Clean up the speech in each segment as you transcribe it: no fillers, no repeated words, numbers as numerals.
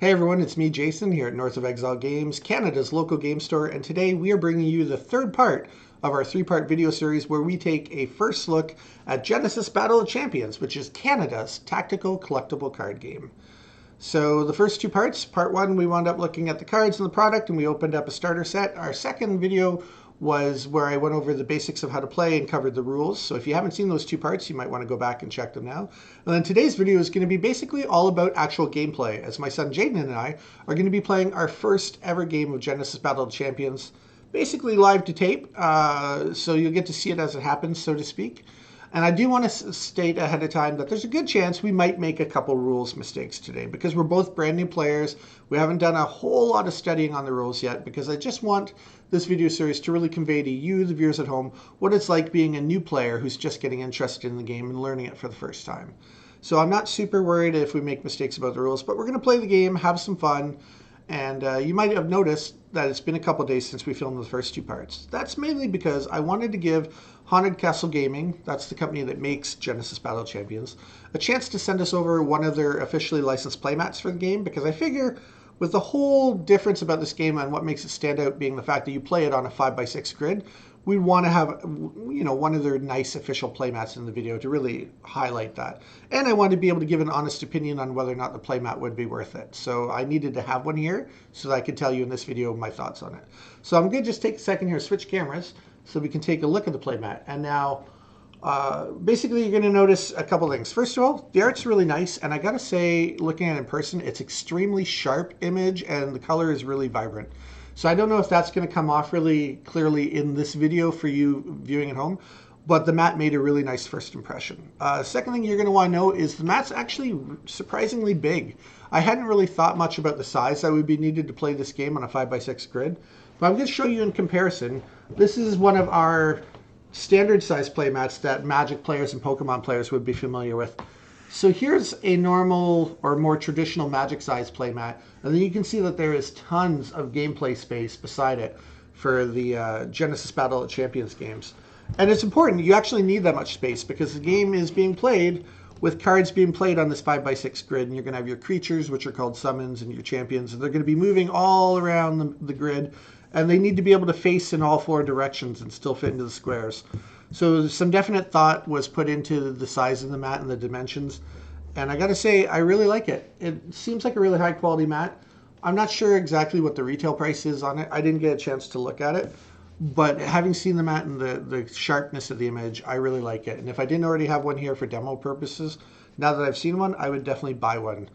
Hey everyone, it's me, Jason, here at North of Exile Games, Canada's local game store, and today we are bringing you the third part of our three-part video series where we take a first look at Genesis Battle of Champions, which is Canada's tactical collectible card game. So the first two parts, part one, we wound up looking at the cards and the product, and we opened up a starter set. Our second video was where I went over the basics of how to play and covered the rules. So if you haven't seen those two parts, you might want to go back and check them now. And then today's video is going to be basically all about actual gameplay, as my son Jaden and I are going to be playing our first ever game of Genesis Battle of Champions, basically live to tape, so you'll get to see it as it happens, so to speak. And I do want to state ahead of time that there's a good chance we might make a couple rules mistakes today because we're both brand new players. We haven't done a whole lot of studying on the rules yet because I just want this video series to really convey to you, the viewers at home, what it's like being a new player who's just getting interested in the game and learning it for the first time. So I'm not super worried if we make mistakes about the rules, but we're going to play the game, have some fun. And you might have noticed that it's been a couple days since we filmed the first two parts. That's mainly because I wanted to give Haunted Castle Gaming, that's the company that makes Genesis Battle of Champions, a chance to send us over one of their officially licensed playmats for the game, because I figure with the whole difference about this game and what makes it stand out being the fact that you play it on a 5x6 grid, we want to have, you know, one of their nice official playmats in the video to really highlight that. And I wanted to be able to give an honest opinion on whether or not the playmat would be worth it. So I needed to have one here so that I could tell you in this video my thoughts on it. So I'm going to just take a second here, switch cameras, so we can take a look at the playmat. And now, basically you're going to notice a couple things. First of all, the art's really nice. And I got to say, looking at it in person, it's extremely sharp image and the color is really vibrant. So I don't know if that's going to come off really clearly in this video for you viewing at home, but the mat made a really nice first impression. Second thing you're going to want to know is the mat's actually surprisingly big. I hadn't really thought much about the size that would be needed to play this game on a 5x6 grid, but I'm going to show you in comparison. This is one of our standard size playmats that Magic players and Pokemon players would be familiar with. So here's a normal or more traditional Magic size playmat, and then you can see that there is tons of gameplay space beside it for the Genesis Battle of Champions games. And it's important, you actually need that much space because the game is being played with cards being played on this 5x6 grid, and you're going to have your creatures, which are called summons, and your champions, and they're going to be moving all around the grid, and they need to be able to face in all four directions and still fit into the squares. So some definite thought was put into the size of the mat and the dimensions. And I got to say, I really like it. It seems like a really high quality mat. I'm not sure exactly what the retail price is on it. I didn't get a chance to look at it. But having seen the mat and the sharpness of the image, I really like it. And if I didn't already have one here for demo purposes, now that I've seen one, I would definitely buy one.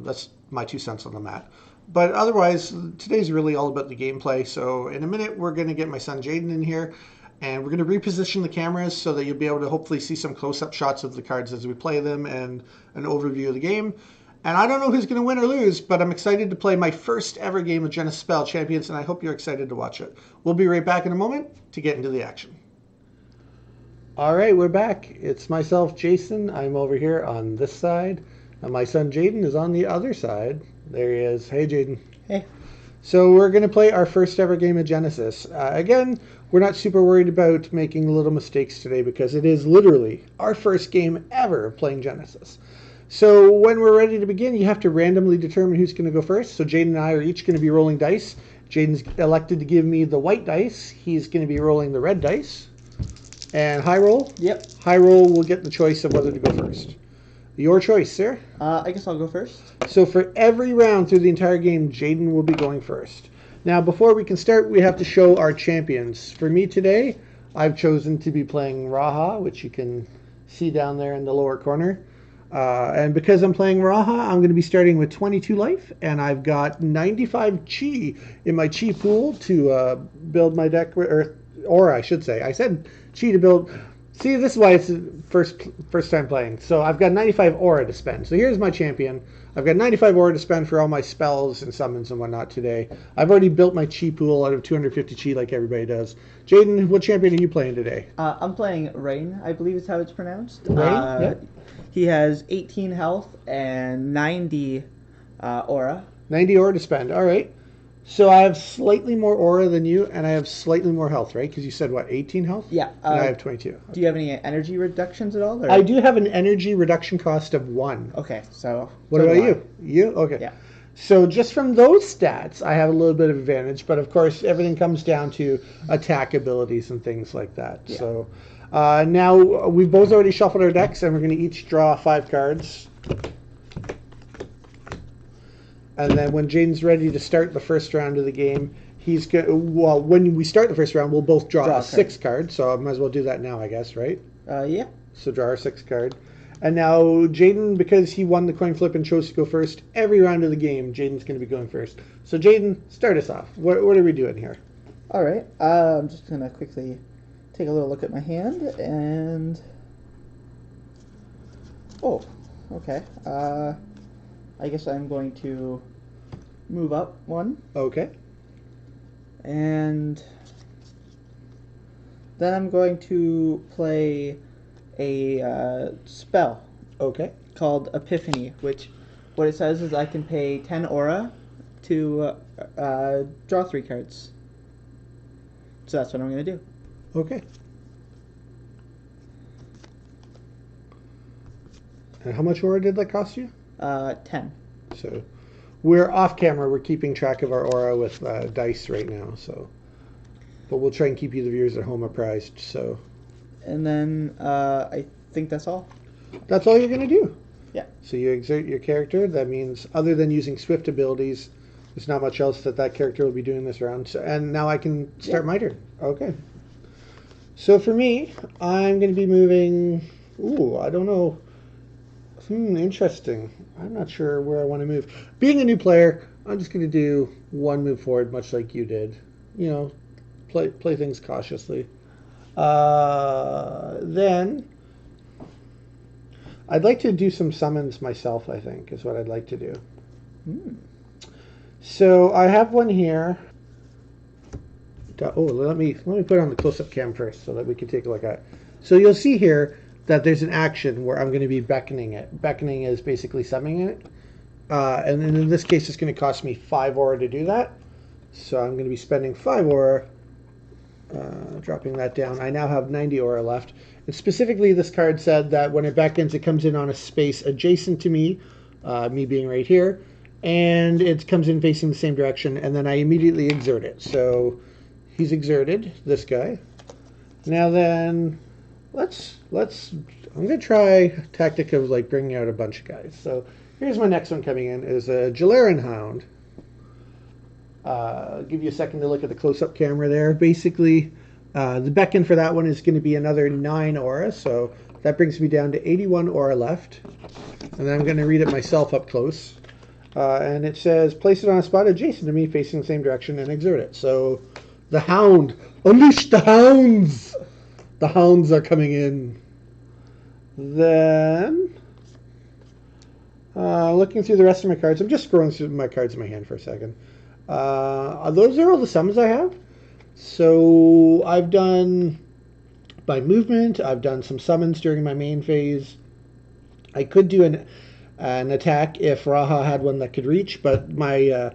That's my 2 cents on the mat. But otherwise, today's really all about the gameplay. So in a minute, we're going to get my son Jaden in here. And we're going to reposition the cameras so that you'll be able to hopefully see some close-up shots of the cards as we play them and an overview of the game. And I don't know who's going to win or lose, but I'm excited to play my first ever game of Genesis Battle of Champions, and I hope you're excited to watch it. We'll be right back in a moment to get into the action. All right, we're back. It's myself, Jason. I'm over here on this side, and my son Jaden is on the other side. There he is. Hey, Jaden. Hey. So we're going to play our first ever game of Genesis. Again, we're not super worried about making little mistakes today because it is literally our first game ever playing Genesis. So when we're ready to begin, you have to randomly determine who's going to go first. So Jaden and I are each going to be rolling dice. Jaden's elected to give me the white dice. He's going to be rolling the red dice. And high roll? Yep. High roll will get the choice of whether to go first. Your choice, sir. I guess I'll go first. So for every round through the entire game, Jaden will be going first. Now, before we can start, we have to show our champions. For me today, I've chosen to be playing Raha, which you can see down there in the lower corner. And because I'm playing Raha, I'm going to be starting with 22 life, and I've got 95 chi in my chi pool to build my deck, or aura, I should say. I said chi to build. See, this is why it's the first time playing. So I've got 95 aura to spend. So here's my champion. I've got 95 aura to spend for all my spells and summons and whatnot today. I've already built my chi pool out of 250 chi like everybody does. Jaden, what champion are you playing today? I'm playing Rain, I believe is how it's pronounced. Rain? Yep. He has 18 health and 90 aura. 90 aura to spend. All right. So I have slightly more aura than you, and I have slightly more health, right? Because you said, what, 18 health? Yeah. And I have 22. Do you have any energy reductions at all? Or? I do have an energy reduction cost of 1. Okay, so... What about you? You? Okay. Yeah. So just from those stats, I have a little bit of advantage. But of course, everything comes down to attack abilities and things like that. Yeah. So now we've both already shuffled our decks, and we're going to each draw 5 cards. And then when Jaden's ready to start the first round of the game, when we start the first round, we'll both draw a 6 card. So I might as well do that now, I guess, right? Yeah. So draw our 6 card. And now Jaden, because he won the coin flip and chose to go first, every round of the game, Jaden's going to be going first. So Jaden, start us off. What are we doing here? All right. I'm just going to quickly take a little look at my hand and... Oh, okay. I guess I'm going to move up 1. Okay. And then I'm going to play a spell. Okay. Called Epiphany, which what it says is I can pay 10 aura to draw 3 cards. So that's what I'm going to do. Okay. And how much aura did that cost you? 10. So we're off camera. We're keeping track of our aura with dice right now. So, but we'll try and keep you, the viewers at home, apprised. So. And then I think that's all. That's all you're going to do? Yeah. So you exert your character. That means, other than using swift abilities, there's not much else that character will be doing this round. So, and now I can start my turn. Okay. So for me, I'm going to be moving... Ooh, I don't know. Interesting. I'm not sure where I want to move. Being a new player, I'm just going to do 1 move forward, much like you did. You know, play things cautiously. Then I'd like to do some summons myself, I think, is what I'd like to do. So I have one here. Oh, let me put it on the close-up cam first so that we can take a look at it. So you'll see here that there's an action where I'm going to be beckoning it. Beckoning is basically summoning it. And in this case, it's going to cost me 5 aura to do that. So I'm going to be spending 5 aura. Dropping that down. I now have 90 aura left. And specifically, this card said that when it beckons, it comes in on a space adjacent to me, me being right here, and it comes in facing the same direction, and then I immediately exert it. So he's exerted, this guy. Now then, I'm going to try a tactic of like bringing out a bunch of guys. So here's my next one coming in, is a Jalaran Hound. I'll give you a second to look at the close-up camera there. Basically, the beckon for that one is going to be another 9 aura, so that brings me down to 81 aura left. And then I'm going to read it myself up close. And it says, place it on a spot adjacent to me facing the same direction and exert it. So the Hound, unleash the hounds! The hounds are coming in. Then, looking through the rest of my cards, I'm just scrolling through my cards in my hand for a second. Those are all the summons I have. So I've done by movement. I've done some summons during my main phase. I could do an attack if Raha had one that could reach, but my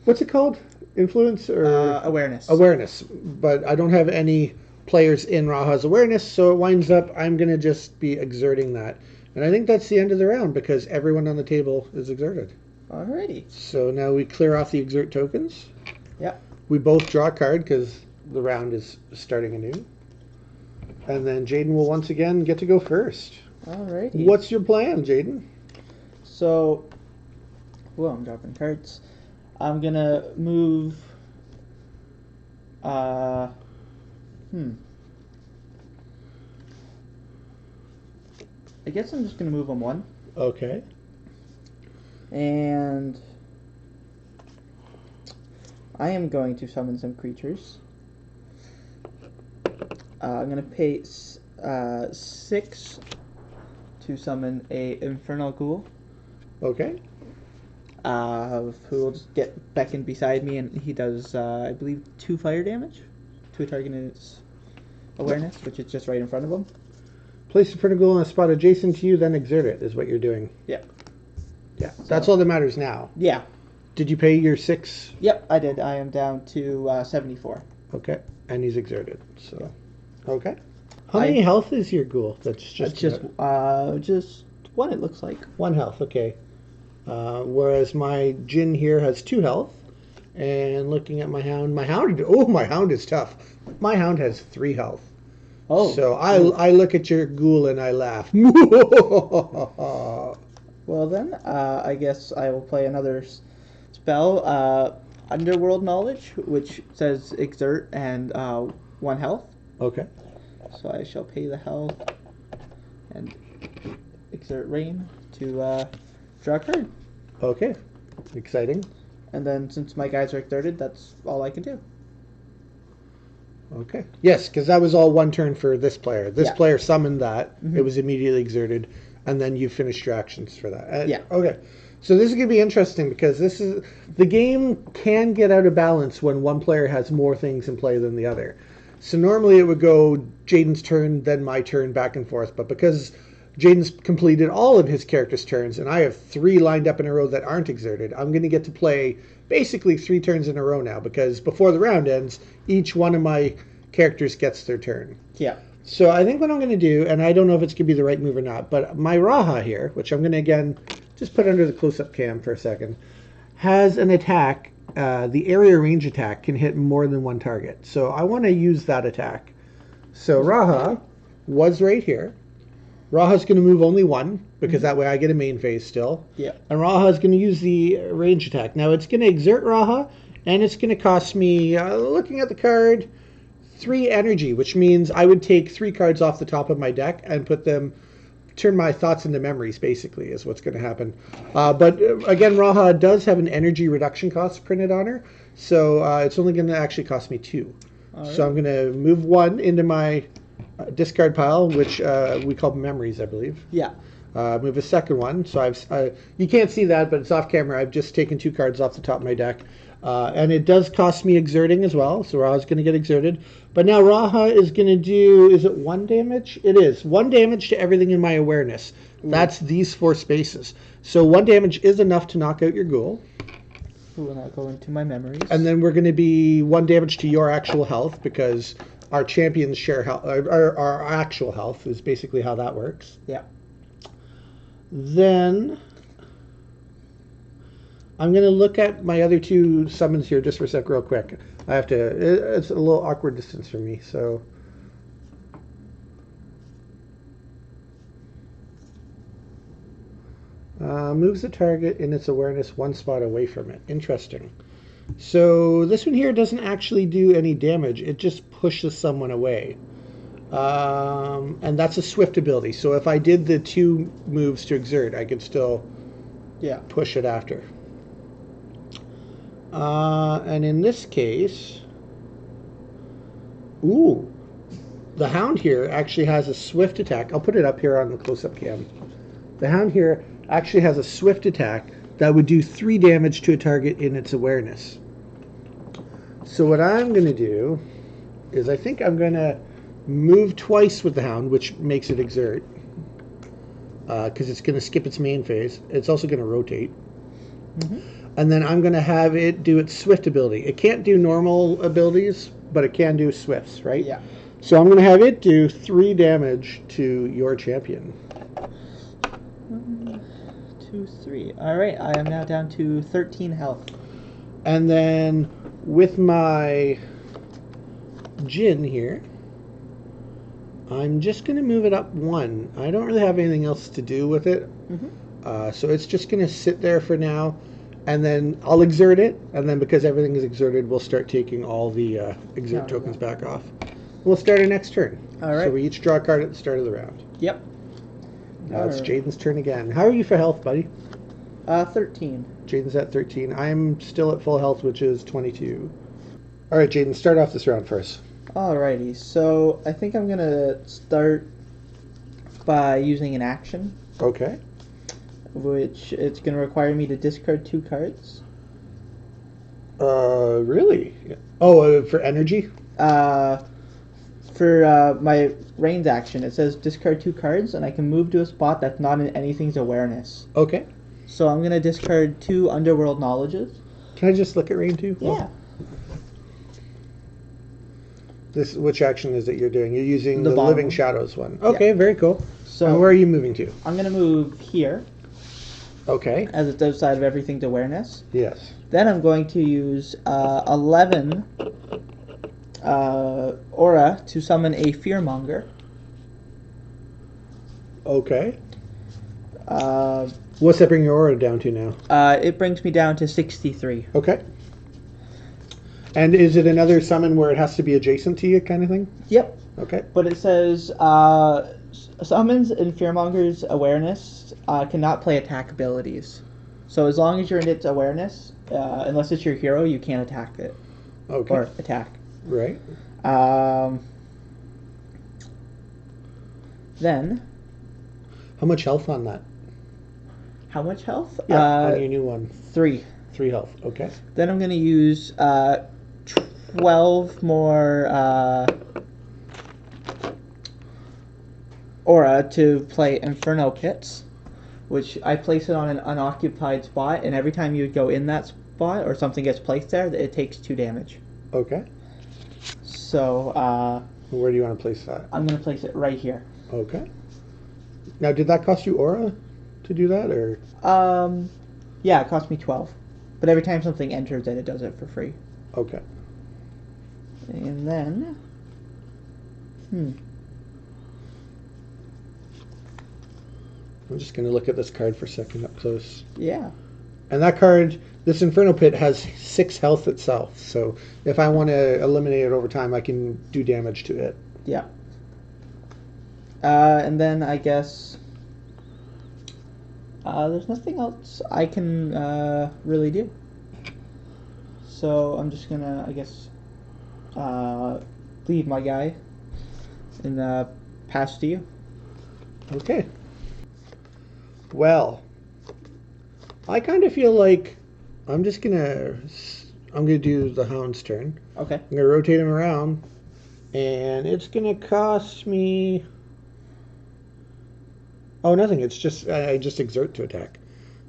what's it called? Influence or awareness. Awareness. But I don't have any players in Raha's awareness, so it winds up I'm going to just be exerting that. And I think that's the end of the round because everyone on the table is exerted. Alrighty. So now we clear off the exert tokens. Yep. We both draw a card because the round is starting anew. And then Jaden will once again get to go first. Alrighty. What's your plan, Jaden? So, well, I'm dropping cards. I'm gonna move. I guess I'm just gonna move on 1. Okay. And I am going to summon some creatures. I'm going to pay 6 to summon a Infernal Ghoul. Okay. Who will just get beckoned beside me, and he does, I believe, 2 fire damage to a target in its awareness, which is just right in front of him. Place the Infernal on a spot adjacent to you, then exert it, is what you're doing. Yeah. Yeah, that's all that matters now. Yeah. Did you pay your 6? Yep, I did. I am down to 74. Okay, and he's exerted. So, okay. How many health is your ghoul? That's just just 1. It looks like 1 health. Okay. Whereas my Jin here has 2 health. And looking at my hound my hound is tough. My hound has 3 health. Oh. So I look at your ghoul and I laugh. Well then, I guess I will play another spell, Underworld Knowledge, which says exert and 1 health. Okay. So I shall pay the health and exert rain to draw a card. Okay. Exciting. And then since my guys are exerted, that's all I can do. Okay. Yes, because that was all 1 turn for this player. This Yeah. player summoned that. Mhm. It was immediately exerted, and then you finished your actions for that. Yeah. Okay. So this is going to be interesting because the game can get out of balance when one player has more things in play than the other. So normally it would go Jaden's turn, then my turn, back and forth. But because Jaden's completed all of his character's turns, and I have 3 lined up in a row that aren't exerted, I'm going to get to play basically 3 turns in a row now, because before the round ends, each one of my characters gets their turn. Yeah. So I think what I'm going to do, and I don't know if it's going to be the right move or not, but my Raha here, which I'm going to again just put under the close-up cam for a second, has an attack. The area range attack can hit more than 1 target. So I want to use that attack. So Raha was right here. Raha's going to move only 1, because that way I get a main phase still. Yeah. And Raha's going to use the range attack. Now it's going to exert Raha, and it's going to cost me, looking at the card, 3 energy, which means I would take 3 cards off the top of my deck and turn my thoughts into memories, basically, is what's going to happen. But again, Raha does have an energy reduction cost printed on her, so it's only going to actually cost me 2. So I'm going to move 1 into my discard pile, which we call memories, I believe. Yeah. Move a second one. So you can't see that, but it's off camera. I've just taken 2 cards off the top of my deck. And it does cost me exerting as well, so Raha's going to get exerted. But now Raha is going to do, is it 1 damage? It is. 1 damage to everything in my awareness. That's these 4 spaces. So 1 damage is enough to knock out your ghoul. Ooh, and I'll go into my memories. And then we're going to be 1 damage to your actual health, because our champions share health. Our actual health is basically how that works. Yeah. Then I'm going to look at my other 2 summons here just for a sec real quick. I have to, it's a little awkward distance for me, so. Moves the target in its awareness 1 spot away from it. Interesting. So this one here doesn't actually do any damage. It just pushes someone away. And that's a swift ability. So if I did the 2 moves to exert, I could still push it after. And in this case, the hound here actually has a swift attack. I'll put it up here on the close-up cam. The hound here actually has a swift attack that would do 3 damage to a target in its awareness. So what I'm going to do is I think I'm going to move twice with the hound, which makes it exert, because it's going to skip its main phase. It's also going to rotate. And then I'm going to have it do its swift ability. It can't do normal abilities, but it can do swifts, right? Yeah. So I'm going to have it do 3 damage to your champion. 1, 2, 3. All right, I am now down to 13 health. And then with my Jin here, I'm just going to move it up 1. I don't really have anything else to do with it. So it's just going to sit there for now. And then I'll exert it. And then because everything is exerted, we'll start taking all the exert tokens back off. We'll start our next turn. All right. So we each draw a card at the start of the round. Yep. Now it's Jaden's turn again. How are you for health, buddy? 13. Jaden's at 13. I'm still at full health, which is 22. All right, Jaden, start off this round first. Alrighty, so I think I'm going to start by using an action. Okay. Which it's going to require me to discard 2 cards. Really? Oh, for energy? For my range action, it says discard 2 cards, and I can move to a spot that's not in anything's awareness. Okay. So I'm going to discard 2 Underworld Knowledges. Can I just look at rain too? Yeah. Which action is it you're doing? You're using the bottom Living one. Shadows one. Okay, very cool. So and where are you moving to? I'm going to move here. Okay. as it's outside of everything's awareness. Yes. Then I'm going to use 11 aura to summon a fearmonger. Okay. Uh, What's that bring your aura down to now? it brings me down to 63. Okay. And is it another summon where it has to be adjacent to you kind of thing? Yep. Okay. But it says summons in fearmonger's awareness cannot play attack abilities. So as long as you're in its awareness, unless it's your hero, you can't attack it. Okay. Or attack. Right. Then, How much health on that? how much health? Yeah, on your new one. 3. 3 health. Okay. Then I'm going to use 12 more aura to play Inferno Pits, which I place it on an unoccupied spot, and every time you go in that spot or something gets placed there, it takes 2 damage. Okay. So Where do you want to place that? I'm going to place it right here. Okay. Now, did that cost you aura to do that, or? Yeah, it cost me 12. But every time something enters it does it for free. Okay. And then... I'm just going to look at this card for a second up close. Yeah. And that card, this Inferno Pit, has 6 health itself. So if I want to eliminate it over time, I can do damage to it. Yeah. And then I guess... there's nothing else I can really do. So I'm just gonna, I guess, leave my guy and pass to you. Okay. Well, I kind of feel like I'm gonna do the Hound's turn. Okay. I'm gonna rotate him around, and it's gonna cost me. Oh, nothing. It's just I just exert to attack.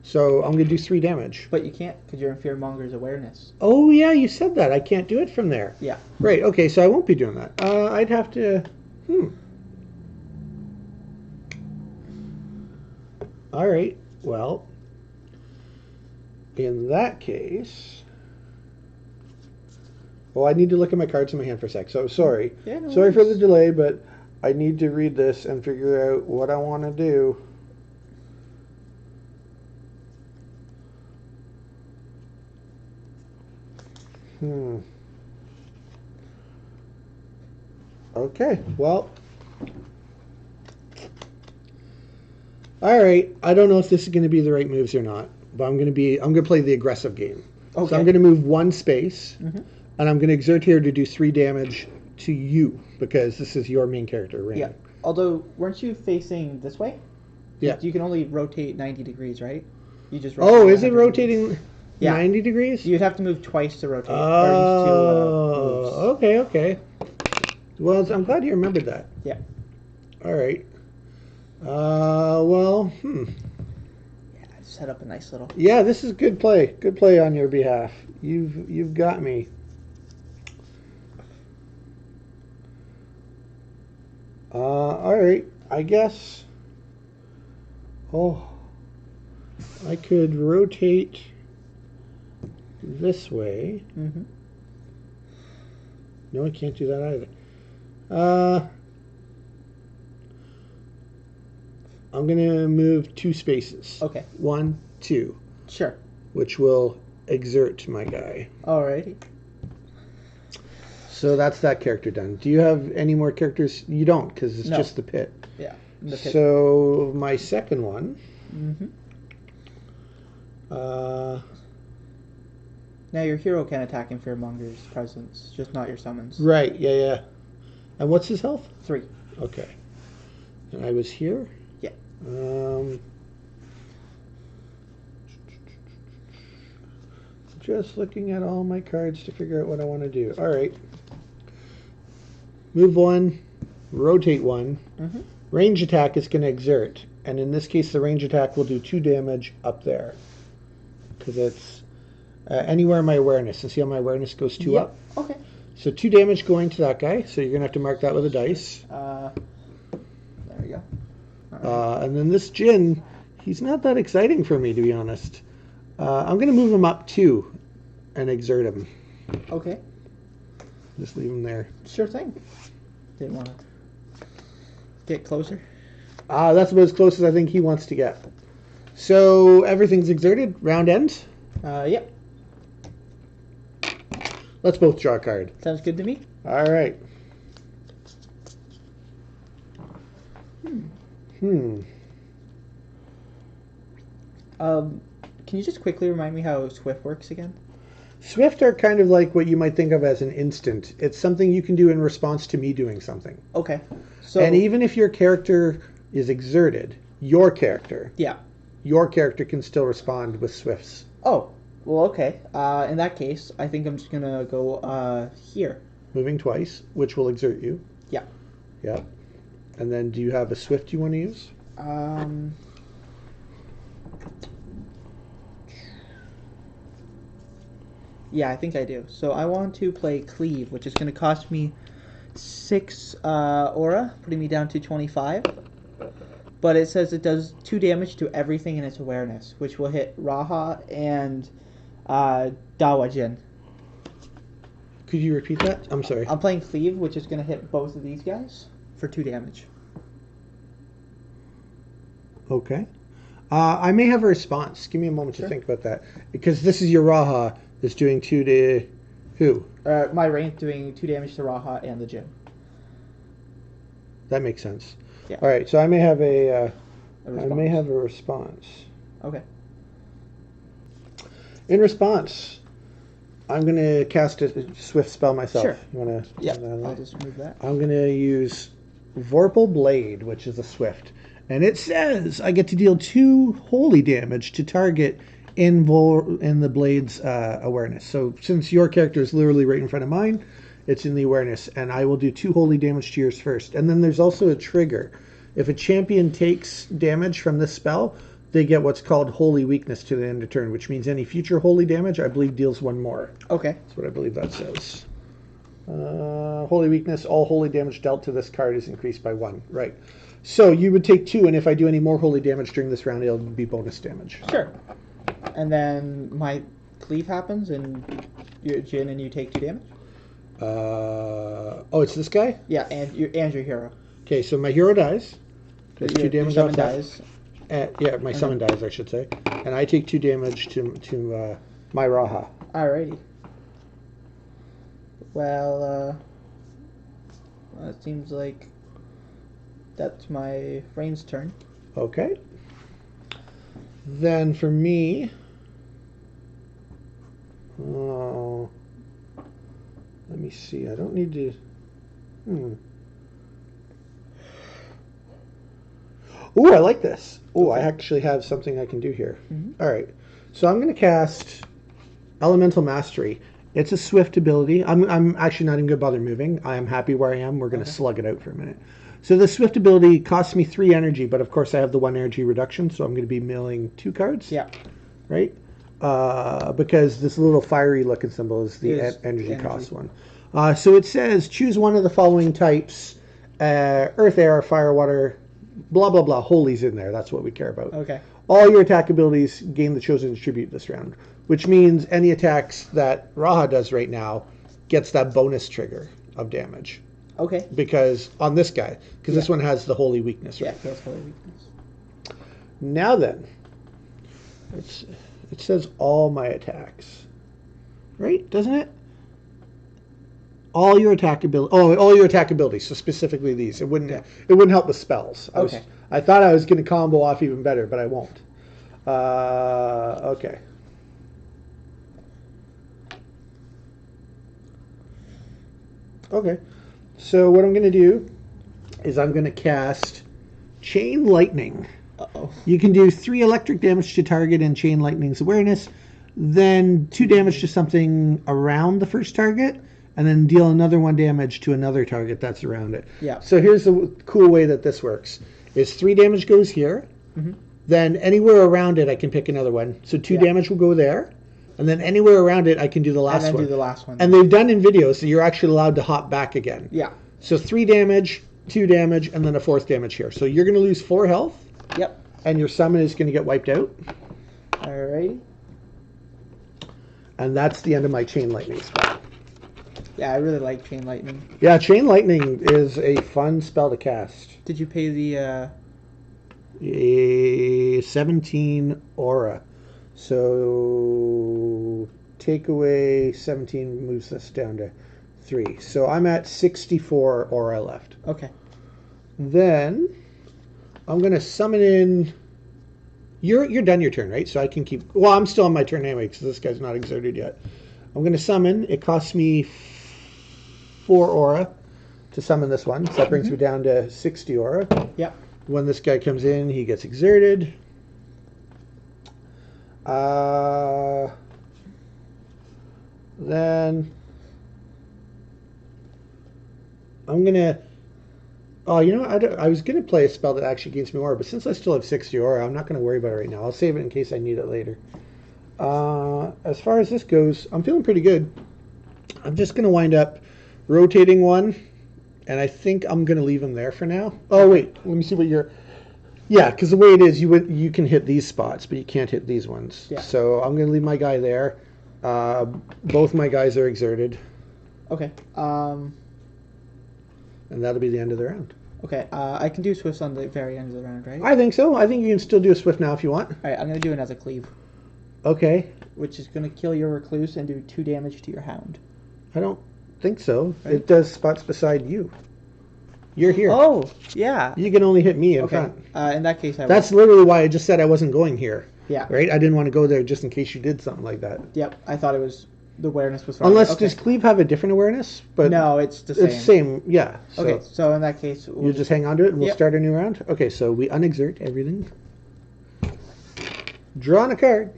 So I'm gonna do 3 damage. But you can't because you're in Fearmonger's awareness. Oh yeah, you said that. I can't do it from there. Yeah. Right. Okay. So I won't be doing that. I'd have to. All right. Well, in that case, well, I need to look at my cards in my hand for a sec. So sorry. Yeah, no Sorry for the worries. delay, but I need to read this and figure out what I want to do. Okay, well. All right, I don't know if this is going to be the right moves or not, but I'm going to play the aggressive game. Okay. So I'm going to move 1 space, Mhm. and I'm going to exert here to do 3 damage to you because this is your main character, Rain. Yeah. Although, weren't you facing this way? Yeah. You can only rotate 90 degrees, right? You just Oh, is it 100 rotating degrees. Yeah. 90 degrees? You'd have to move twice to rotate. Oh, okay, okay. Well, I'm glad you remembered that. Yeah. All right. Well, Yeah, I set up a nice little... Yeah, this is good play. Good play on your behalf. You've got me. All right. I guess. Oh, I could rotate this way. Mm-hmm. No, I can't do that either. I'm gonna move 2 spaces. Okay. 1, 2, Sure. which will exert my guy. Alrighty. So that's that character done. Do you have any more characters? You don't, because it's No. just the pit. Yeah. The pit. So my second one. Mm-hmm. Uh, Now your hero can attack in Fearmonger's presence, just not your summons. right. Yeah, yeah. And what's his health? 3. Okay. And I was here. Yeah. Just looking at all my cards to figure out what I want to do. All right. Move 1, rotate 1. Mm-hmm. Range attack is going to exert, and in this case, the range attack will do 2 damage up there because it's anywhere in my awareness. And see how my awareness goes 2 Yep. up. Okay. So 2 damage going to that guy. So you're going to have to mark that with a dice. There we go. And then this Jin, He's not that exciting for me, to be honest. I'm going to move him up 2 and exert him. Okay. Just leave him there. Sure thing. Didn't want to get closer. That's about as close as I think he wants to get. So everything's exerted. Round ends. Yep. Let's both draw a card. Sounds good to me. All right. Can you just quickly remind me how Swift works again? Swift are kind of like what you might think of as an instant. It's something you can do in response to me doing something. Okay. So, and even if your character is exerted, your character can still respond with Swifts. Oh, well, okay. In that case, I think I'm just going to go here. Moving twice, which will exert you. Yeah. Yep. And then do you have a Swift you want to use? Yeah, I think I do. So I want to play Cleave, which is going to cost me 6 aura, putting me down to 25. But it says it does 2 damage to everything in its awareness, which will hit Raha and Dawajin. Could you repeat that? I'm sorry. I'm playing Cleave, which is going to hit both of these guys for 2 damage. Okay. I may have a response. Give me a moment to think about that. Because this is your Raha that's doing 2 to who? My range doing 2 damage to Raha and the Jin. That makes sense. Yeah. All right, so I may have a response. I may have a response. Okay. In response, I'm going to cast a Swift spell myself. Sure. You want to? Yeah. I'll just remove that. I'm going to use Vorpal Blade, which is a Swift, and it says I get to deal 2 holy damage to target in the blade's awareness. So since your character is literally right in front of mine, it's in the awareness, and I will do 2 holy damage to yours first. And then there's also a trigger. If a champion takes damage from this spell, they get what's called holy weakness to the end of turn, which means any future holy damage, I believe, deals 1 more. Okay. That's what I believe that says. Holy weakness, all holy damage dealt to this card is increased by 1. Right. So you would take 2, and if I do any more holy damage during this round, it'll be bonus damage. Sure. And then my Cleave happens, and you're Jin, and you take 2 damage? Oh, it's this guy? Yeah, and your hero. Okay, so my hero dies. There's 2 damage summon off that. dies. Yeah, my summon dies, I should say. And I take 2 damage to my Raha. Alrighty. Well, it seems like that's my Rain's turn. Okay. Then for me... Oh... Let me see. I don't need to... Ooh, I like this. Ooh, I actually have something I can do here. All right. So I'm going to cast Elemental Mastery. It's a Swift ability. I'm actually not even going to bother moving. I am happy where I am. We're going to slug it out for a minute. So the Swift ability costs me 3 energy, but of course I have the 1 energy reduction, so I'm going to be milling 2 cards. Yeah. Right? Because this little fiery looking symbol is the energy cost one. So it says choose one of the following types: earth, air, fire, water, blah blah blah. Holy's in there. That's what we care about. Okay. All your attack abilities gain the chosen attribute this round, which means any attacks that Raha does right now gets that bonus trigger of damage. Okay. Because on this guy, because this one has the holy weakness, right? Yeah, it has holy weakness. Now then, it says all my attacks, right? Doesn't it? All your attack ability. Oh, all your attack abilities. So specifically these. It wouldn't help the spells. I thought I was going to combo off even better, but I won't. Okay. Okay. So what I'm going to do is I'm going to cast Chain Lightning. Uh-oh. You can do 3 electric damage to target in Chain Lightning's awareness, then 2 damage to something around the first target, and then deal another 1 damage to another target that's around it. Yeah. So here's the cool way that this works. Is 3 damage goes here, then anywhere around it I can pick another one. So 2 damage will go there, and then anywhere around it I can do the last one. And then do the last one. And they've done in videos, so you're actually allowed to hop back again. Yeah. So 3 damage, 2 damage, and then a 4th damage here. So you're going to lose 4 health. Yep. and your summon is going to get wiped out. Alrighty. And that's the end of my Chain Lightning spell. Yeah, I really like Chain Lightning. Yeah, Chain Lightning is a fun spell to cast. Did you pay the... A 17 aura. So take away 17 moves us down to 3. So I'm at 64 aura left. Okay. Then I'm going to summon in... You're done your turn, right? So I can keep... Well, I'm still on my turn anyway because this guy's not exerted yet. I'm going to summon. It costs me 4 aura to summon this one. So that brings me down to 60 aura. Yep. When this guy comes in, he gets exerted. Then I'm going to... Oh, you know, I was going to play a spell that actually gains me aura, but since I still have 60 aura, I'm not going to worry about it right now. I'll save it in case I need it later. As far as this goes, I'm feeling pretty good. I'm just going to wind up rotating one, and I think I'm going to leave him there for now. Oh, wait. Let me see what you're... Yeah, because the way it is, you can hit these spots, but you can't hit these ones. Yeah. So I'm going to leave my guy there. Both my guys are exerted. Okay. And that'll be the end of the round. Okay, I can do Swifts on the very end of the round, right? I think so. I think you can still do a Swift now if you want. Alright, I'm going to do another Cleave. Okay. Which is going to kill your Recluse and do 2 damage to your Hound. I don't think so. Right. It does spots beside you. You're here. Oh, yeah. You can only hit me in front. In that case, I That's literally why I just said I wasn't going here. Yeah. Right? I didn't want to go there just in case you did something like that. Yep, I thought it was... The awareness was wrong. Unless, does Cleave have a different awareness? But no, it's the same. It's the same, yeah. So okay, so in that case... you just hang on to it and we'll Yep. start a new round? Okay, so we unexert everything. Drawing a card.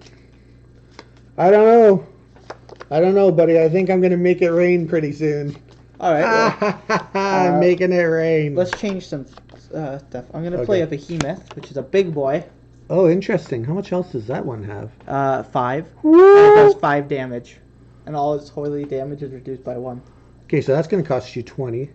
I don't know, buddy. I think I'm going to make it rain pretty soon. Alright, well, I'm making it rain. let's change some stuff. I'm going to Okay. play a Behemoth, which is a big boy. Oh, interesting. How much health does that one have? 5. Woo! And it does 5 damage. And all its holy damage is reduced by 1. Okay, so that's going to cost you 20.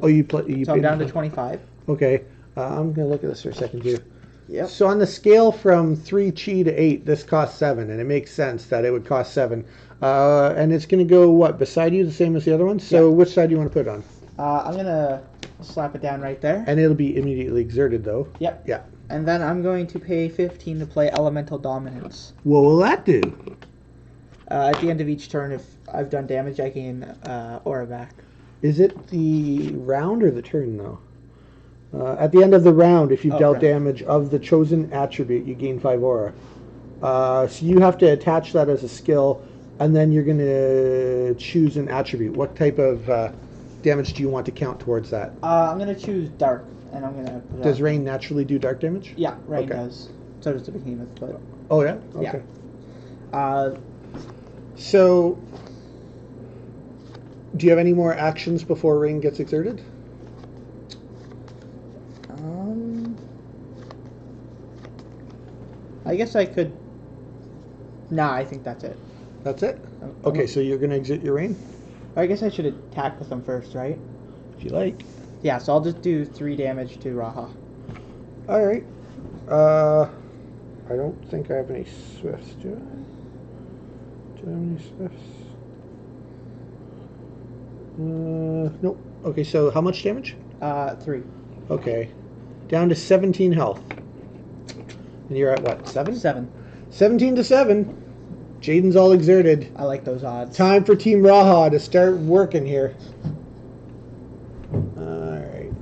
Oh, you play. so I'm down to 25. Okay, I'm going to look at this for a second too. Yep. So on the scale from 3 chi to 8, this costs 7, and it makes sense that it would cost 7. And it's going to go, what, beside you, the same as the other one? So which side do you want to put it on? I'm going to slap it down right there. And it'll be immediately exerted, though. Yep. Yeah. And then I'm going to pay 15 to play Elemental Dominance. What will that do? At the end of each turn, if I've done damage, I gain aura back. Is it the round or the turn, though? At the end of the round, if you've dealt damage of the chosen attribute, you gain 5 aura. So you have to attach that as a skill, and then you're going to choose an attribute. What type of damage do you want to count towards that? I'm going to choose Dark, and I'm going to put Does rain naturally do dark damage? Yeah, rain does. So does the Behemoth, but... Oh, yeah? Okay. Yeah. So, do you have any more actions before rain gets exerted? I guess I could... Nah, I think that's it. That's it? Okay, so you're going to exit your rain? I guess I should attack with them first, right? If you like. Yeah, so I'll just do 3 damage to Raha. Alright. I don't think I have any swifts, do I? Do I have any swifts? Nope. Okay, so how much damage? 3. Okay. Down to 17 health. And you're at what, 7? 7. 17 to 7. Jaden's all exerted. I like those odds. Time for Team Raha to start working here. Alright.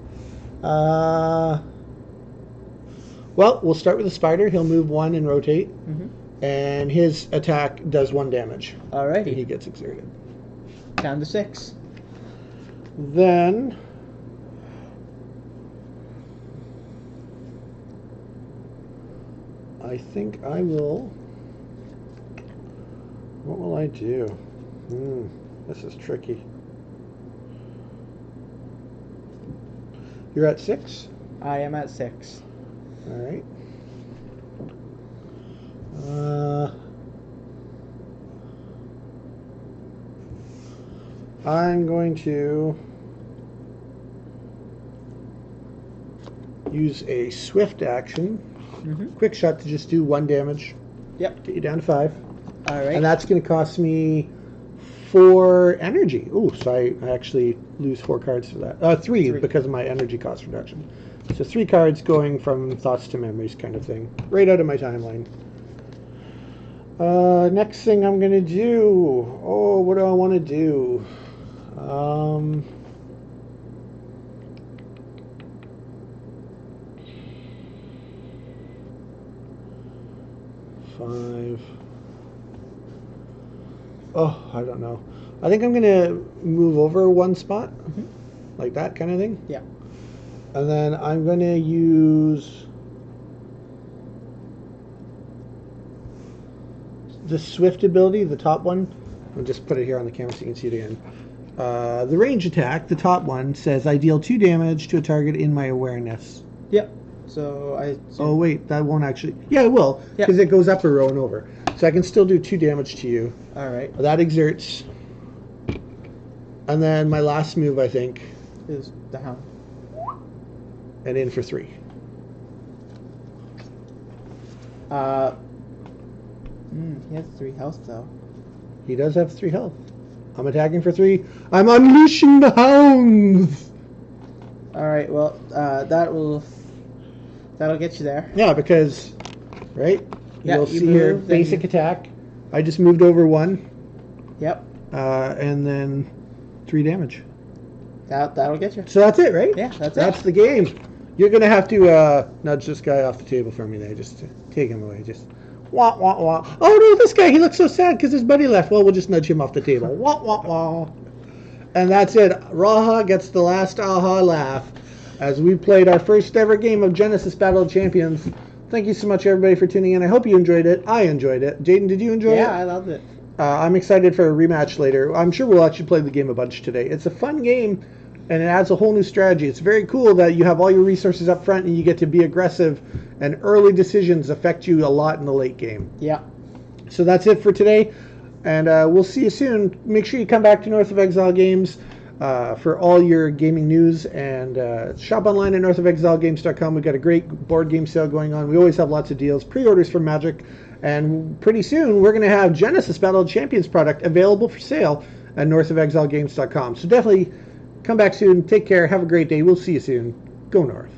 Well, we'll start with the spider. He'll move 1 and rotate. And his attack does 1 damage. Alrighty. And he gets exerted. Down to 6. Then... I think I will... What will I do? This is tricky. You're at 6? I am at 6. Alright. I'm going to use a swift action Quick shot to just do 1 damage. Yep. Get you down to 5. All right. And that's going to cost me 4 energy. Ooh, so I actually lose 4 cards for that. 3 because of my energy cost reduction. So 3 cards going from thoughts to memories kind of thing. Right out of my timeline. Next thing I'm going to do. Oh, what do I want to do? 5. Oh, I don't know. I think I'm going to move over 1 spot. Like that kind of thing. Yeah. And then I'm going to use the Swift ability, the top one. I'll just put it here on the camera so you can see it again. The range attack, the top one, says I deal 2 damage to a target in my awareness. Yep. So Oh, wait, that won't actually... Yeah, it will, because it goes up a row and over. So I can still do 2 damage to you. All right. That exerts. And then my last move, I think, is the Hound. And in for 3. He has 3 health, though. He does have 3 health. I'm attacking for 3. I'm unleashing the hounds! Alright, well, that'll get you there. Yeah, because, right? Yeah, You'll you see move, here, then basic attack. I just moved over 1. Yep. And then 3 damage. That'll get you. So that's it, right? Yeah, that's it. That's the game. You're going to have to nudge this guy off the table for me there. Just to take him away. Just wah, wah, wah. Oh, no, this guy, he looks so sad because his buddy left. Well, we'll just nudge him off the table. Wah, wah, wah. And that's it. Raha gets the last aha laugh as we played our first ever game of Genesis Battle of Champions. Thank you so much, everybody, for tuning in. I hope you enjoyed it. I enjoyed it. Jaden, did you enjoy it? Yeah, I loved it. I'm excited for a rematch later. I'm sure we'll actually play the game a bunch today. It's a fun game, and it adds a whole new strategy. It's very cool that you have all your resources up front and you get to be aggressive, and early decisions affect you a lot in the late game. Yeah. So that's it for today, and we'll see you soon. Make sure you come back to North of Exile Games for all your gaming news, and shop online at northofexilegames.com. We've got a great board game sale going on. We always have lots of deals, pre-orders for Magic, and pretty soon we're going to have Genesis Battle of Champions product available for sale at northofexilegames.com. So definitely come back soon. Take care. Have a great day. We'll see you soon. Go North.